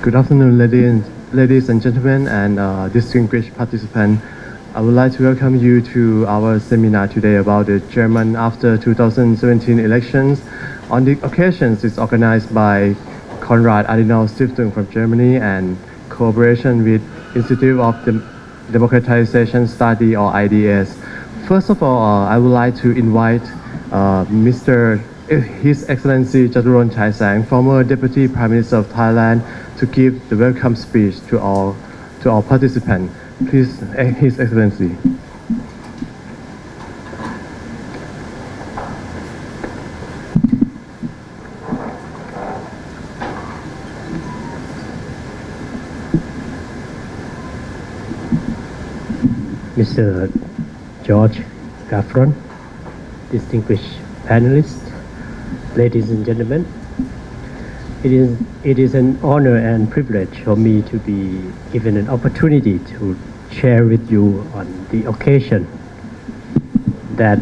Good afternoon, ladies and gentlemen, and distinguished participants. I would like to welcome you to our seminar today about the German after 2017 elections. On the occasion, it's organized by Konrad Adenauer Stiftung from Germany and cooperation with Institute of Democratization Study or IDS. First of all, I would like to invite His Excellency Jaturon Chaisang, former Deputy Prime Minister of Thailand, to give the welcome speech to all participants. Please, His Excellency. Mr. Georg Gafron, distinguished panelists, ladies and gentlemen, it is an honor and privilege for me to be given an opportunity to share with you on the occasion that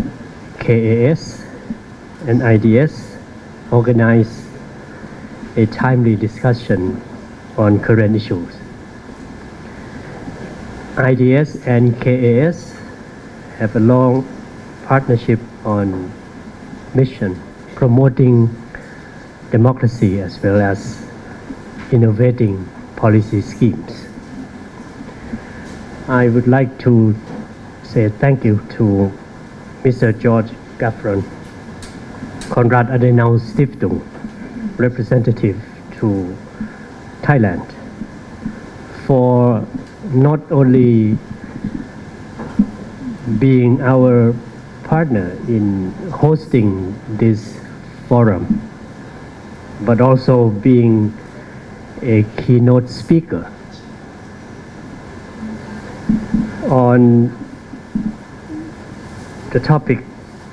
KAS and IDS organize a timely discussion on current issues. IDS and KAS have a long partnership on mission promoting democracy as well as innovating policy schemes. I would like to say thank you to Mr. Georg Gafron, Konrad Adenauer Stiftung, representative to Thailand, for not only being our partner in hosting this forum, but also being a keynote speaker on the topic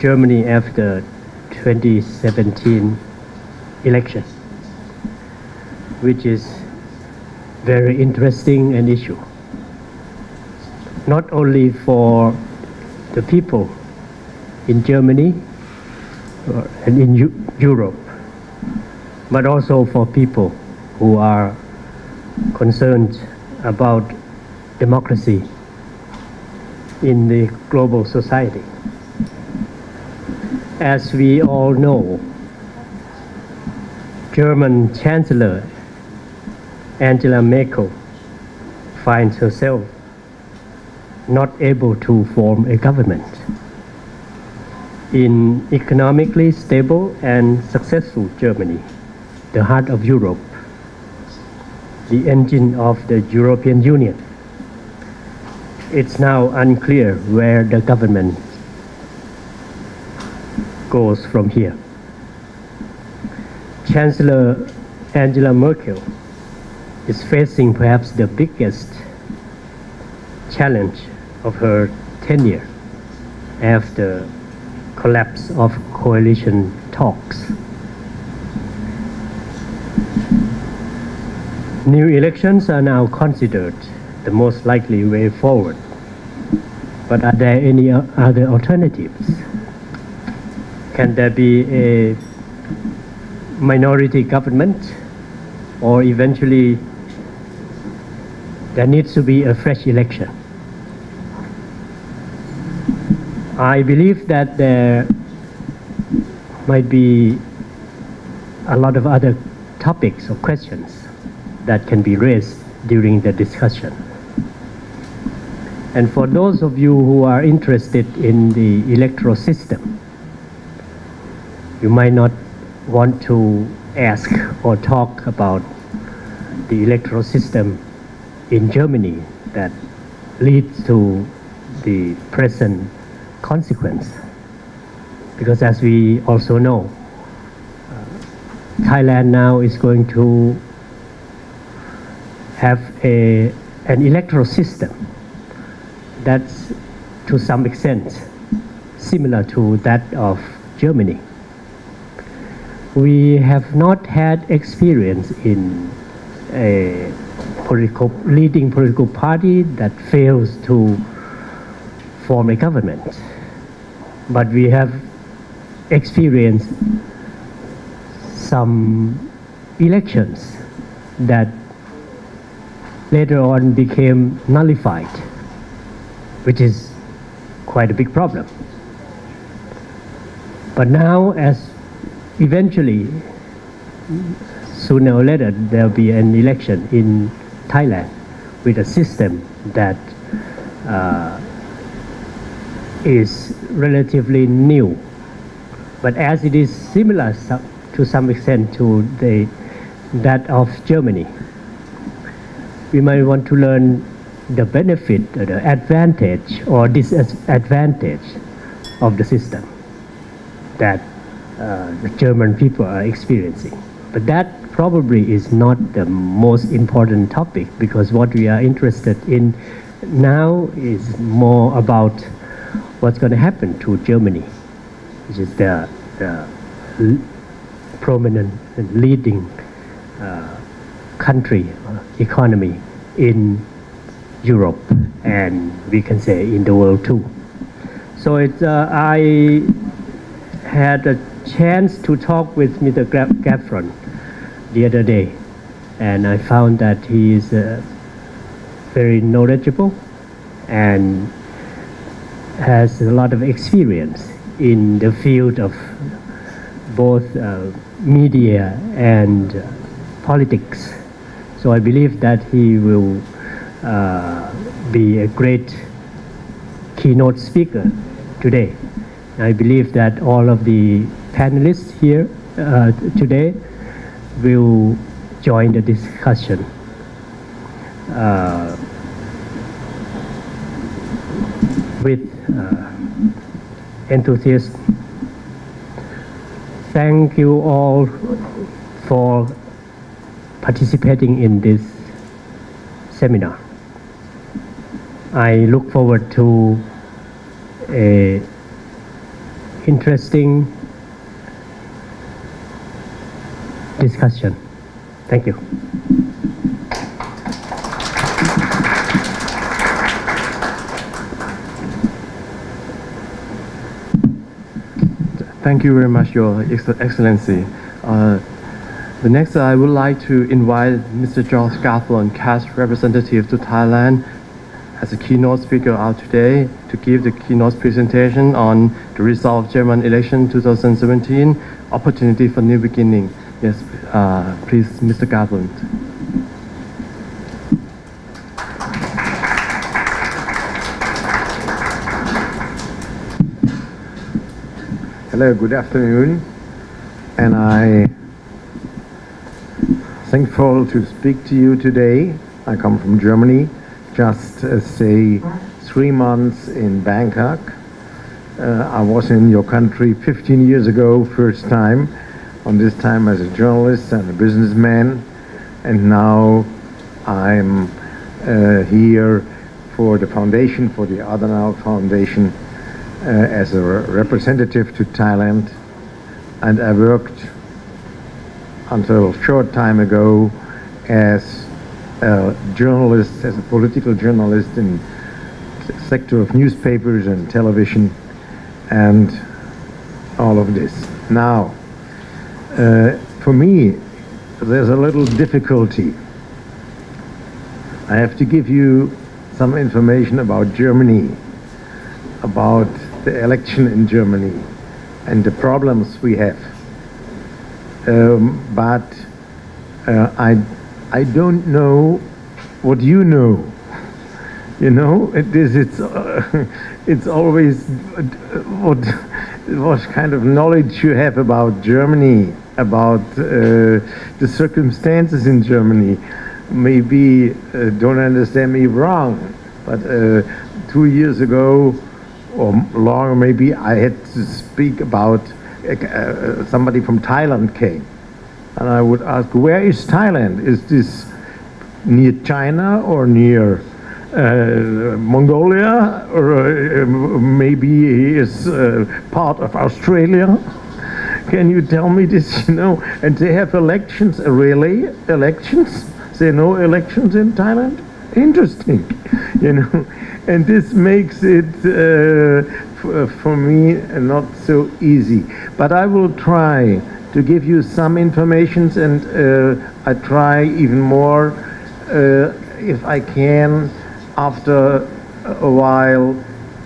Germany after 2017 election, which is very interesting an issue, not only for the people in Germany and in Europe, but also for people who are concerned about democracy in the global society. As we all know, German Chancellor Angela Merkel finds herself not able to form a government in economically stable and successful Germany, the heart of Europe, the engine of the European Union. It's now unclear where the government goes from here. Chancellor Angela Merkel is facing perhaps the biggest challenge of her tenure after collapse of coalition talks. New elections are now considered the most likely way forward. But are there any other alternatives? Can there be a minority government, or eventually there needs to be a fresh election? I believe that there might be a lot of other topics or questions that can be raised during the discussion. And for those of you who are interested in the electoral system, you might not want to ask or talk about the electoral system in Germany that leads to the present consequence. Because as we also know, Thailand now is going to have an electoral system that's to some extent similar to that of Germany. We have not had experience in a leading political party that fails to form a government, but we have experienced some elections that later on became nullified, which is quite a big problem. But now, as eventually, sooner or later, there'll be an election in Thailand with a system that is relatively new. But as it is similar to some extent to that of Germany, we might want to learn the benefit, or the advantage or disadvantage of the system that the German people are experiencing. But that probably is not the most important topic, because what we are interested in now is more about what's going to happen to Germany, which is the prominent and leading country economy in Europe, and we can say in the world too. So I had a chance to talk with Mr. Gafron the other day, and I found that he is very knowledgeable and has a lot of experience in the field of both media and politics. So I believe that he will be a great keynote speaker today. I believe that all of the panelists here today will join the discussion. With enthusiasm. Thank you all for participating in this seminar. I look forward to a interesting discussion. Thank you. Thank you very much, Your Excellency. The next, I would like to invite Mr. Georg Gafron, KAS representative to Thailand, as a keynote speaker out today to give the keynote presentation on the result of German election 2017, opportunity for new beginning. Yes, please, Mr. Gafron. Hello, good afternoon, and I'm thankful to speak to you today. I come from Germany, just say 3 months in Bangkok. I was in your country 15 years ago, first time, on this time as a journalist and a businessman, and now I'm here for the foundation, for the Adenauer Foundation, as a representative to Thailand, and I worked until a short time ago as a journalist, as a political journalist in the sector of newspapers and television and all of this. Now, for me, there's a little difficulty. I have to give you some information about Germany, about the election in Germany and the problems we have. But I don't know what you know. You know, it's always what kind of knowledge you have about Germany, about the circumstances in Germany. Maybe don't understand me wrong, but 2 years ago or longer, maybe I had to speak about somebody from Thailand came, and I would ask, where is Thailand? Is this near China or near Mongolia, or maybe he is part of Australia? Can you tell me this? You know, and they have elections, really elections. There are no elections in Thailand. Interesting, you know, and this makes it for me not so easy. But I will try to give you some information, and I try even more if I can, after a while,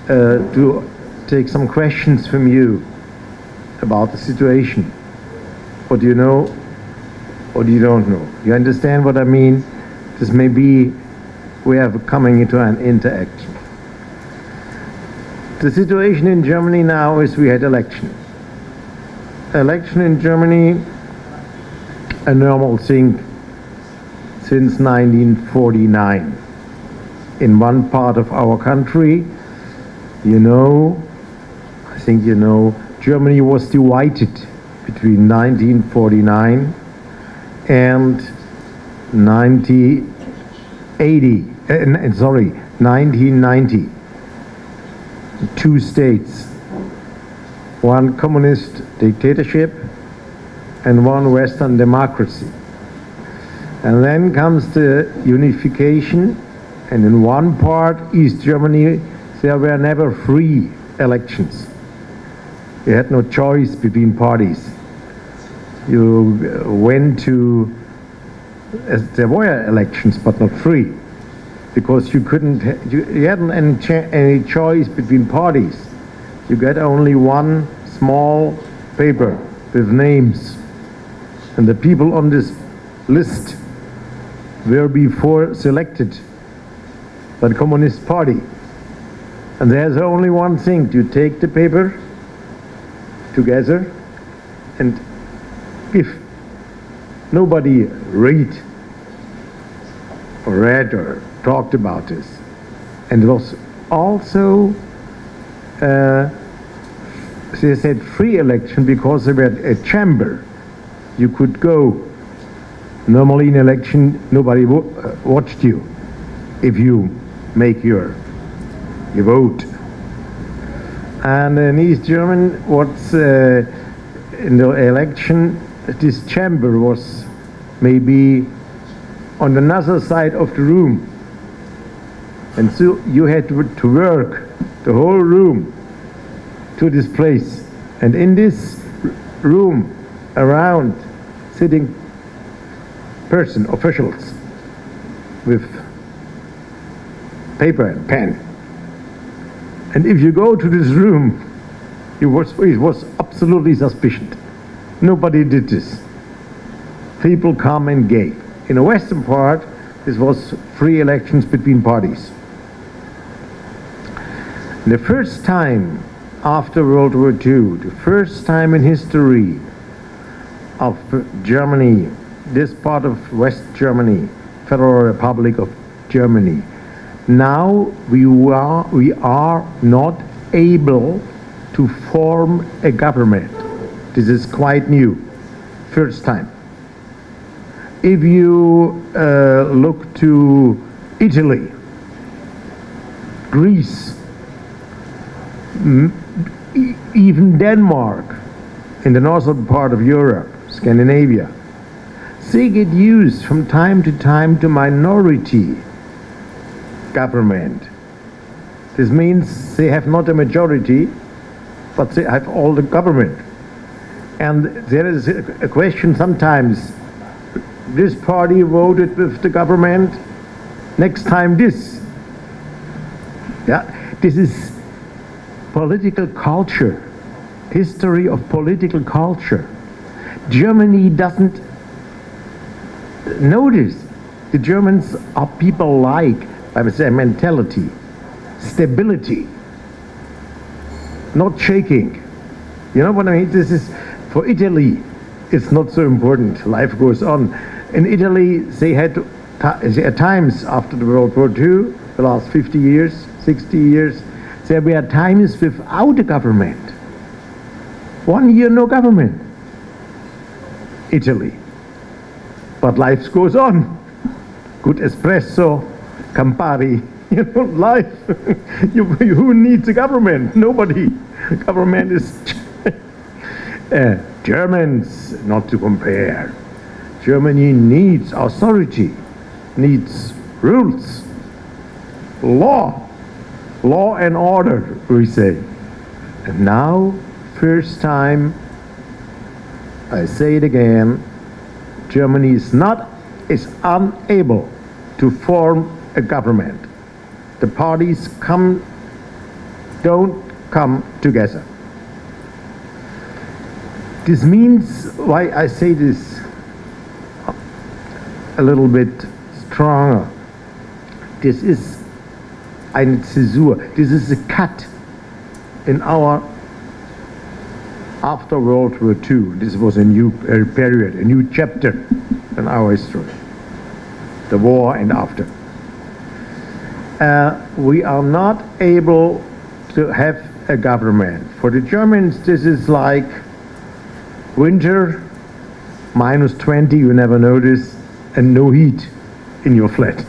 to take some questions from you about the situation. What do you know? What do you don't know? You understand what I mean? This may be we are coming into an interaction. The situation in Germany now is we had election. Election in Germany, a normal thing since 1949. In one part of our country, you know, I think you know, Germany was divided between 1949 and 1990. Two states, one communist dictatorship and one Western democracy. And then comes the unification, and in one part, East Germany, there were never free elections. You had no choice between parties. You went to, there were elections, but not free, because you couldn't, you hadn't any choice between parties. You got only one small paper with names, and the people on this list were before selected by the Communist Party. And there's only one thing: you take the paper together and give. Nobody read or talked about this. And it was also, they said free election because there were a chamber. You could go. Normally in election, nobody watched you if you make your vote. And in East Germany, what's in the election, this chamber was maybe on another side of the room. And so you had to work the whole room to this place. And in this room, around, sitting officials with paper and pen. And if you go to this room, it was absolutely suspicious. Nobody did this. People come and gave. In the western part, this was free elections between parties. The first time after World War II, the first time in history of Germany, this part of West Germany, Federal Republic of Germany, now we are not able to form a government. This is quite new, first time. If you look to Italy, Greece, even Denmark, in the northern part of Europe, Scandinavia, they get used from time to minority government. This means they have not a majority, but they have all the government. And there is a question sometimes, this party voted with the government, next time this. Yeah, this is political culture, history of political culture. Germany doesn't notice. The Germans are people like, I would say, mentality, stability, not shaking. You know what I mean? This is, for Italy, it's not so important. Life goes on. In Italy, they had at times after the World War II, the last 50 years, 60 years, there were times without a government. 1 year no government. Italy. But life goes on. Good espresso, Campari, you know, life. Who needs a government? Nobody. Government is Germans, not to compare. Germany needs authority, needs rules, law and order, we say. And now, first time, I say it again, Germany is unable to form a government. The parties don't come together. This means, why I say this a little bit stronger, this is eine Zäsur, this is a cut in our, after World War II, this was a new period, a new chapter in our history, the war and after. We are not able to have a government. For the Germans, this is like winter, -20, you never notice, and no heat in your flat.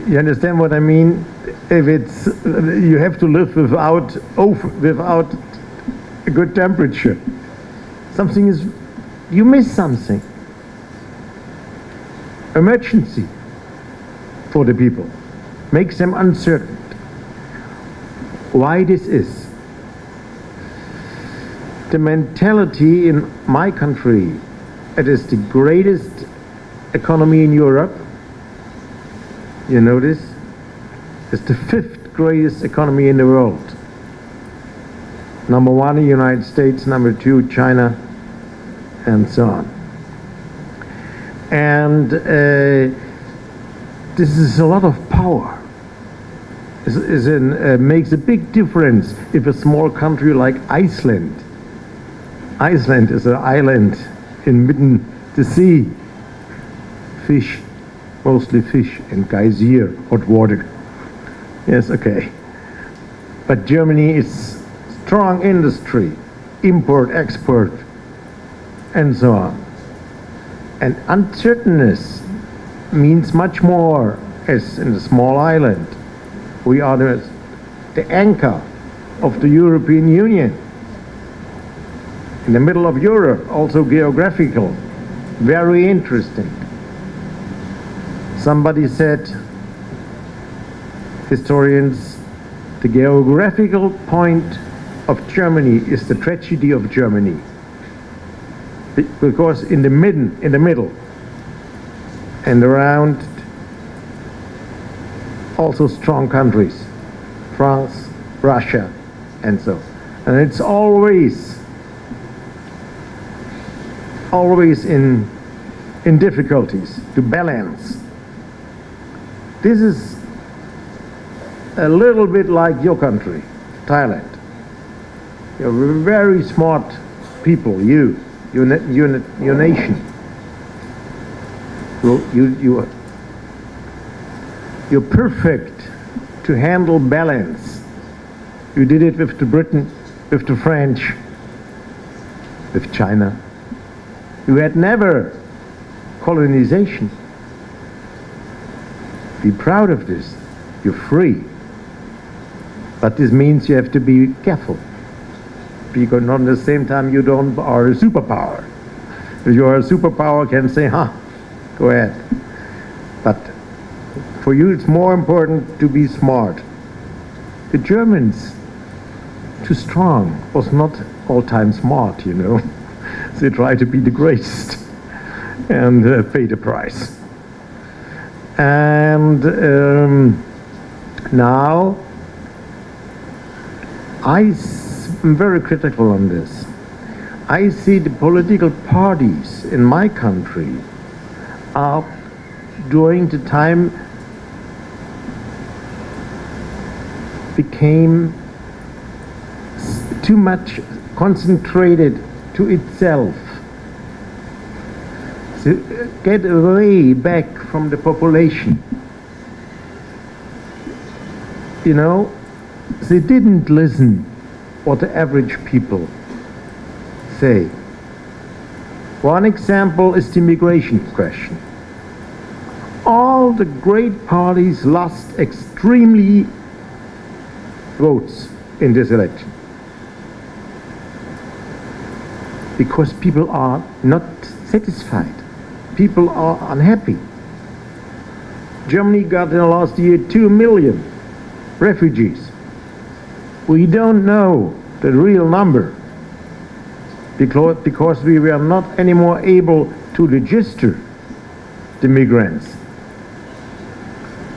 You understand what I mean? If it's, you have to live without a good temperature. Something is, you miss something. Emergency for the people makes them uncertain. Why this is? The mentality in my country, it is the greatest economy in Europe. You know this? It's the 5th greatest economy in the world. Number 1, the United States, number 2, China, and so on. And this is a lot of power. Makes a big difference if a small country like Iceland is an island in mid the sea, fish, mostly fish and geyser, hot water. Yes, okay. But Germany is strong industry, import, export, and so on. And uncertainness means much more as in a small island. We are the anchor of the European Union. In the middle of Europe, also geographical, very interesting. Somebody said, historians, the geographical point of Germany is the tragedy of Germany. Because in the middle and around also strong countries, France, Russia, and so. And it's always in difficulties to balance. This is a little bit like your country, Thailand. You're very smart people, your nation. You're perfect to handle balance. You did it with the Britain, with the French, with China. You had never colonization. Be proud of this. You're free. But this means you have to be careful. Because not at the same time you are a superpower. If you are a superpower, can say, go ahead. But for you it's more important to be smart. The Germans, too strong, was not all time smart, you know. They try to be the greatest and pay the price. And now I'm very critical on this. I see the political parties in my country are during the time became too much concentrated to itself. So get away back from the population. You know, they didn't listen what the average people say. One example is the immigration question. All the great parties lost extremely votes in this election because people are not satisfied. People are unhappy. Germany got in the last year 2 million refugees. We don't know the real number because we were not anymore able to register the migrants.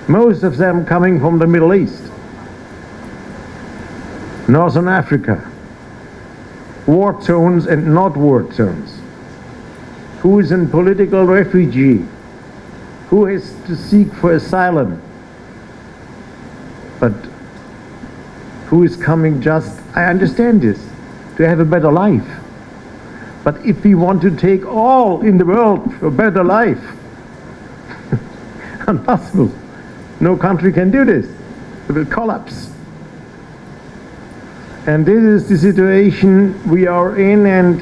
most of them coming from the Middle East, Northern Africa, war zones and not war zones. Who is a political refugee? Who has to seek for asylum? But who is coming just, I understand this, to have a better life. But if we want to take all in the world for a better life, impossible. No country can do this. It will collapse. And this is the situation we are in, and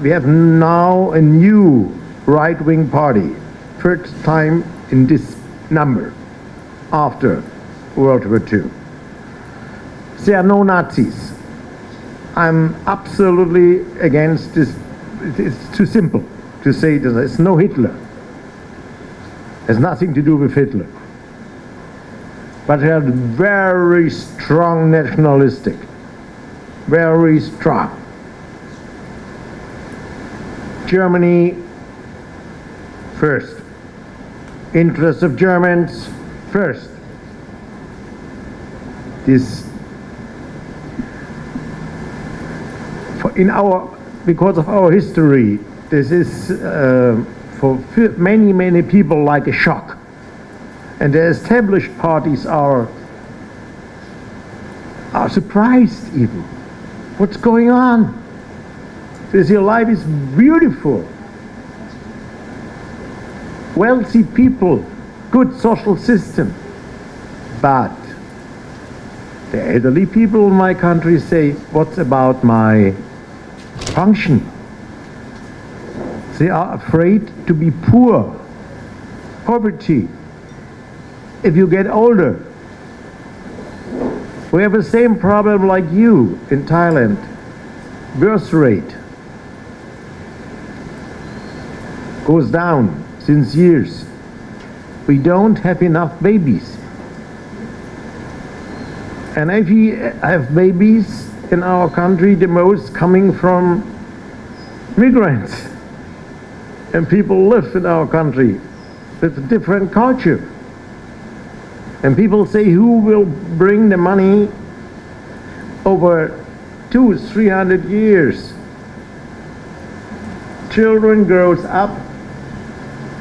we have now a new right-wing party, first time in this number after World War II. There are no Nazis. I'm absolutely against this. It's too simple to say that there's no Hitler. It has nothing to do with Hitler. But they are very strong nationalistic. Very strong. Germany first. Interests of Germans first. Because of our history, this is for many people like a shock. And the established parties are surprised even. What's going on? This your life is beautiful. Wealthy people, good social system. But the elderly people in my country say, what about my function? They are afraid to be poor, poverty. If you get older, we have the same problem like you in Thailand. Birth rate goes down since years. We don't have enough babies. And if we have babies in our country, the most coming from migrants. And people live in our country with a different culture. And people say, who will bring the money over 200-300 years? Children grows up,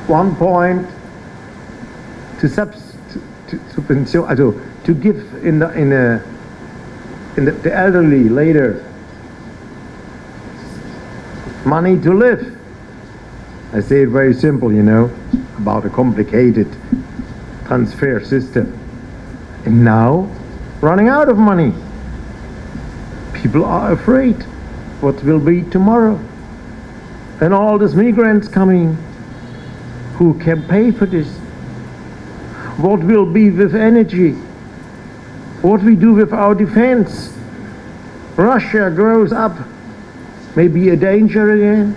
one point to give in the elderly later money to live. I say it very simple, you know, about a complicated transfer system. And now, running out of money. People are afraid what will be tomorrow. And all these migrants coming, who can pay for this? What will be with energy? What we do with our defense? Russia grows up, maybe a danger again.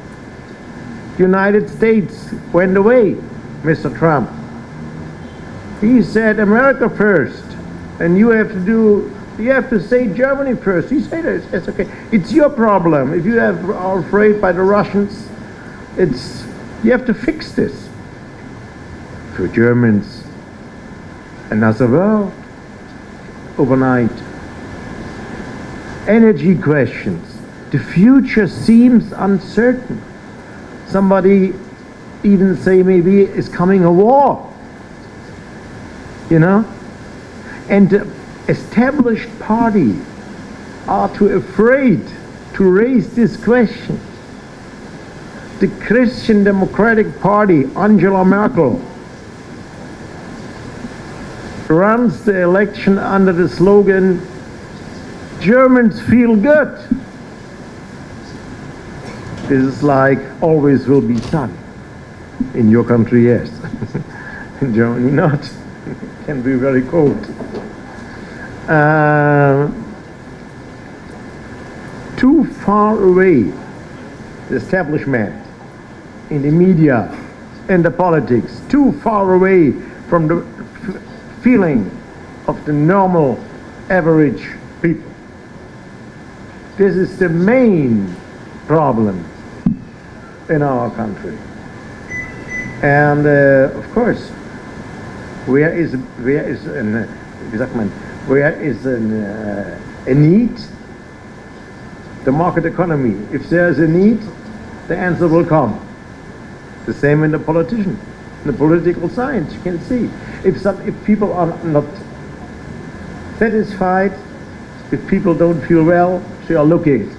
United States went away, Mr. Trump. He said America first, and you have to say Germany first. He said it's okay. It's your problem. If you are afraid by the Russians, you have to fix this. For Germans, another world overnight. Energy questions. The future seems uncertain. Somebody even say maybe is coming a war. You know? And the established party are too afraid to raise this question. The Christian Democratic Party, Angela Merkel, runs the election under the slogan, Germans feel good. This is like, always will be sun. In your country, yes. In Germany, not. It can be very cold. Too far away, the establishment, in the media, in the politics, too far away from the feeling of the normal, average people. This is the main problem in our country. And of course, where is a need? The market economy. If there is a need, the answer will come. The same in the politician, in the political science. You can see if people are not satisfied, if people don't feel well, they are looking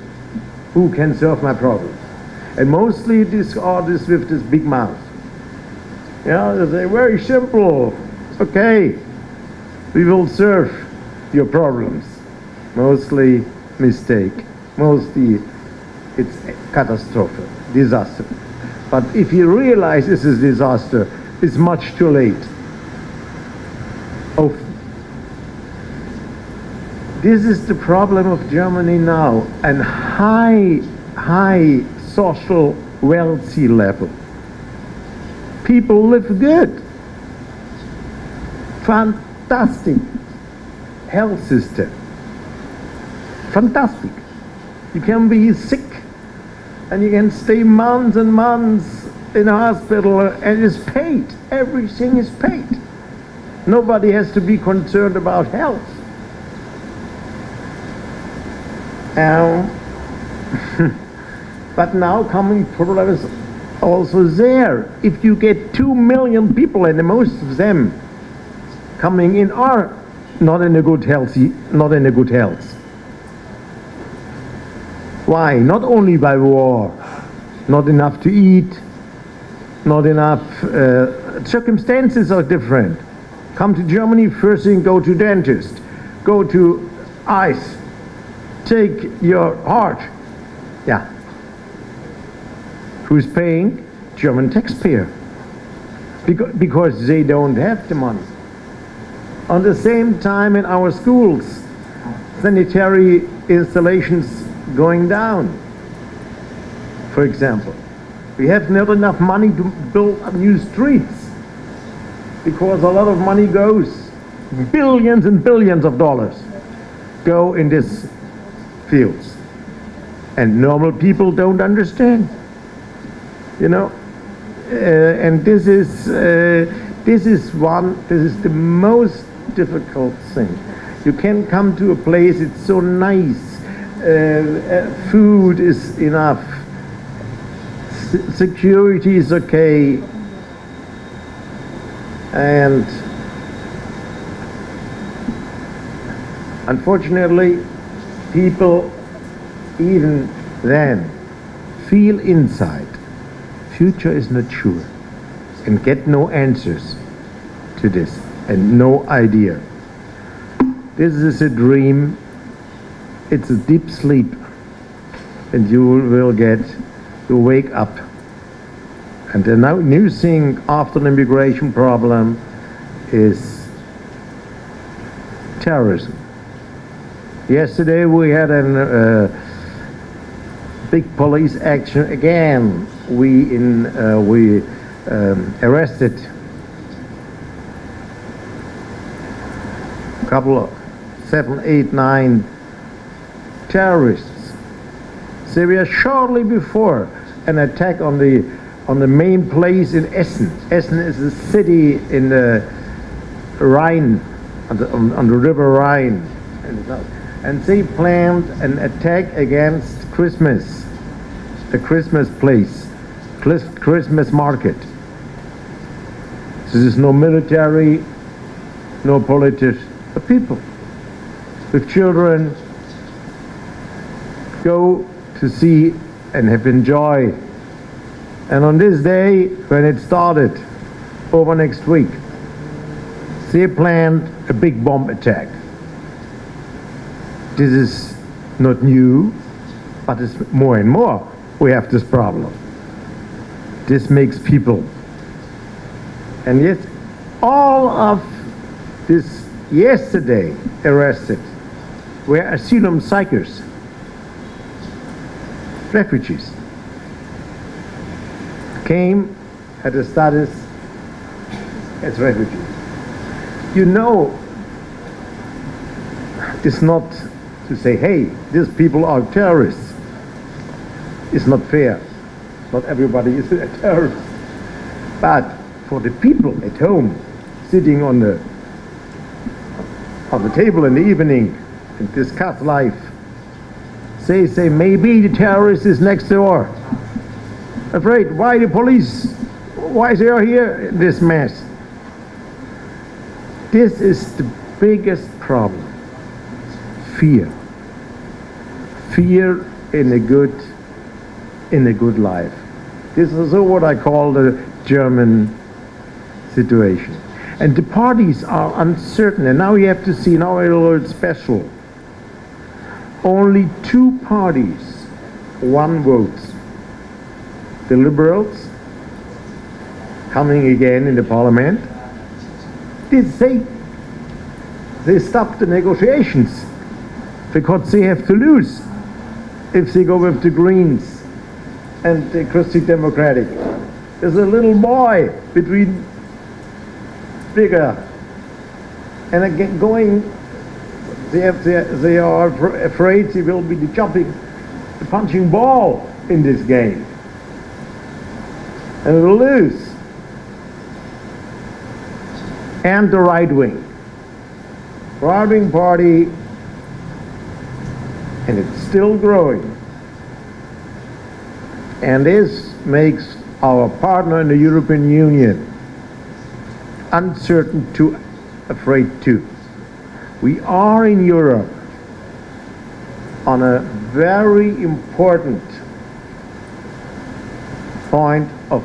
who can solve my problems. And mostly these artists with this big mouth. Yeah, they say very simple. Okay, we will solve your problems. Mostly mistake. Mostly it's a catastrophe, disaster. But if you realize this is disaster, it's much too late. Oh, this is the problem of Germany now, and high social wealthy level. People live good. Fantastic health system. Fantastic. You can be sick and you can stay months and months in a hospital and it's paid. Everything is paid. Nobody has to be concerned about health. But now coming problems also there. If you get 2 million people and most of them coming in are not in a good health. Why? Not only by war, not enough to eat, not enough, circumstances are different. Come to Germany, first thing go to dentist, go to eyes, take your heart. Yeah. Who's paying? German taxpayer. Because they don't have the money. On the same time in our schools, sanitary installations going down. For example, we have not enough money to build new streets because a lot of money goes, billions and billions of dollars go in these fields. And normal people don't understand. You know, and this is the most difficult thing. You can come to a place, it's so nice, food is enough, security is okay, and unfortunately people even then feel inside future is not sure and get no answers to this and no idea. This is a dream, it's a deep sleep, and you will wake up. And the new thing after the immigration problem is terrorism. Yesterday we had a big police action again. We arrested a couple of 7, 8, 9 terrorists. So we are shortly before an attack on the main place in Essen. Essen is a city in the Rhine, on the river Rhine, and they planned an attack against Christmas, the Christmas place, Christmas market. This is no military, no politics, but people with children go to see and have enjoy. And on this day, when it started, over next week, they planned a big bomb attack. This is not new, but it's more and more we have this problem. This makes people. And yet, all of this yesterday arrested were asylum seekers, refugees, came at the status as refugees. You know, it's not to say, hey, these people are terrorists. It's not fair. Not everybody is a terrorist. But for the people at home, sitting on the table in the evening and discuss life. Say, maybe the terrorist is next door. Afraid, why the police? Why they are here in this mess? This is the biggest problem. Fear. Fear in a good life. This is what I call the German situation. And the parties are uncertain. And now you have to see, now it's special. Only two parties, one votes. The Liberals, coming again in the parliament, they stop the negotiations because they have to lose if they go with the Greens and the Christian Democratic. There's a little boy between bigger and again going. They are afraid they will be the punching ball in this game, and will lose. And the right-wing party, and it's still growing. And this makes our partner in the European Union uncertain to afraid too. We are in Europe on a very important point of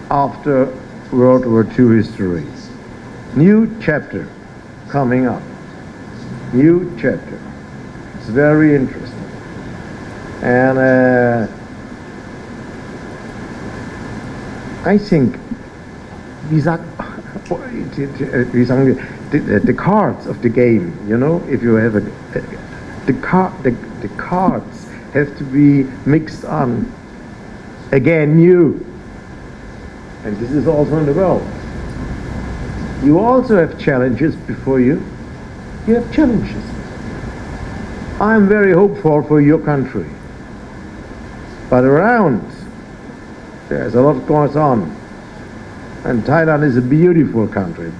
after World War II history. New chapter coming up. New chapter. It's very interesting. And I think the cards of the game, you know, if you have the cards have to be mixed on again new. And this is also in the world. You also have challenges before you. You have challenges. I'm very hopeful for your country. But around, there's a lot going on. And Thailand is a beautiful country,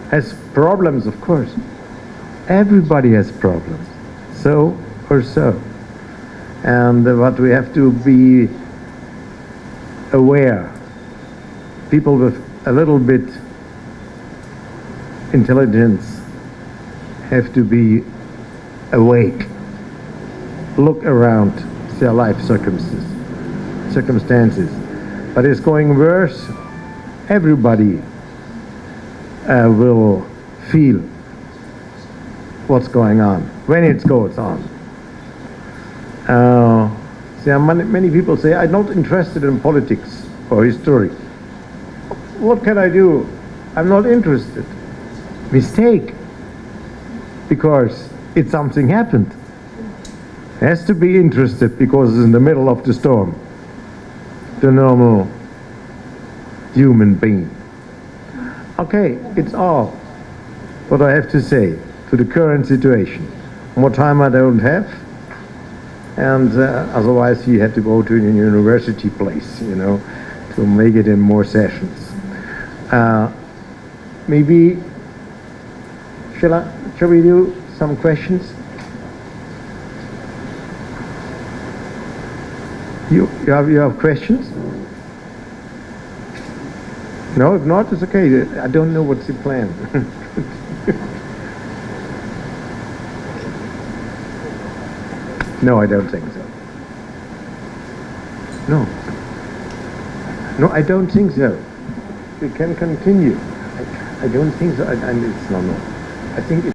Has problems, of course. Everybody has problems. So or so. And but we have to be aware. People with a little bit intelligence have to be awake. Look around their life circumstances. But it's going worse. Everybody will feel what's going on when it goes on. There are many people say, I'm not interested in politics or history. What can I do? I'm not interested. Mistake. Because it's something happened. Has to be interested because it's in the middle of the storm. The normal human being. Okay, it's all what I have to say to the current situation. More time I don't have, and otherwise you have to go to a university place, you know, to make it in more sessions. Maybe shall we do some questions? You have questions? No, if not, it's okay. I don't know what's the plan. No, I don't think so. No, I don't think so. We can continue. I don't think so. And it's not. I think.